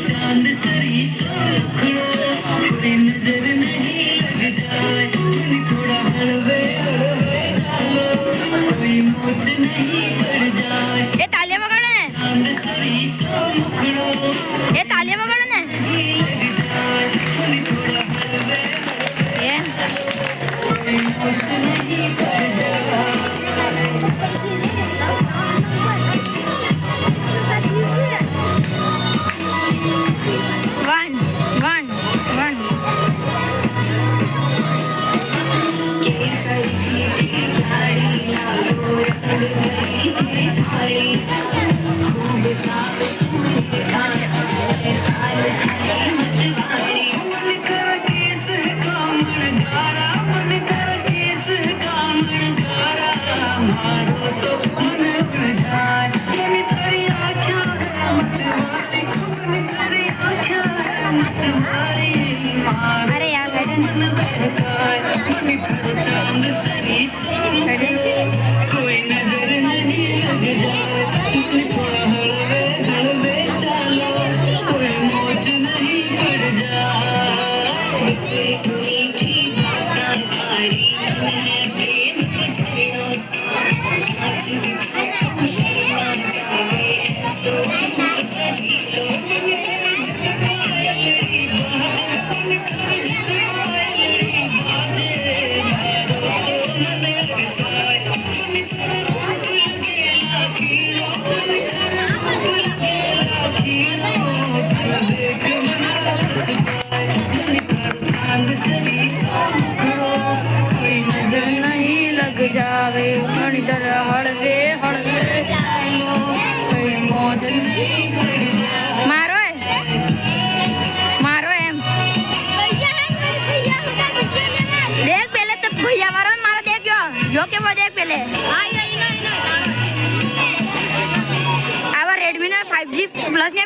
चांद सरी सोखड़ो कोई नजर नहीं लग जाए थोड़ा हलवे हलवे चालो कोई मोच नहीं पड़ जाए ये तालियां बजाना है चांद सरी सोखड़ो ये तालियां बजाना है लग जाए थोड़ा हलवे ये कोई मोच नहीं पड़ जाए 1 1 1 केसरी की प्यारी लागो रंग गई थी थाली खूब चाव सूर्य का चाल थी मतवाड़ी मन कर केस कामण गारा मन कर केस कामण गारा मारो तो मन उड़ जाए मन तेरी आँखों है मतवाली मन तेरी आँखों है मतवाली मारो अरे यार बैठो मन बहकाए मन कर चांद सरी सोखड़ो कोई नजर नहीं लग जाए मन थोड़ा हलवे हलवे चालो कोई मोच नहीं पड़ जाए इसे मीठी बातें कारी मन है प्रेम के झरनों सा आज भी तो शर्मा जावे ऐसो ऐसा झीलो मन कर जग पाए लड़ी बाजे मन कर जग पाए लड़ी बाजे मारो तो मन अगसाए मन थोड़ा रूप लगेला खीलो मन कर रूप लगेला खीलो कर देख मना बस पाए मन कर चांद सरी सोखड़ो कोई नजर नहीं लग जावे मणिधर हळवे हळवे चालो कोई मौज नहीं पड़ जाए मारो है मारो एम देख पहले तो भैया मारो मारो देख यो के वो देख पहले आवा रेडमी 5G प्लस ने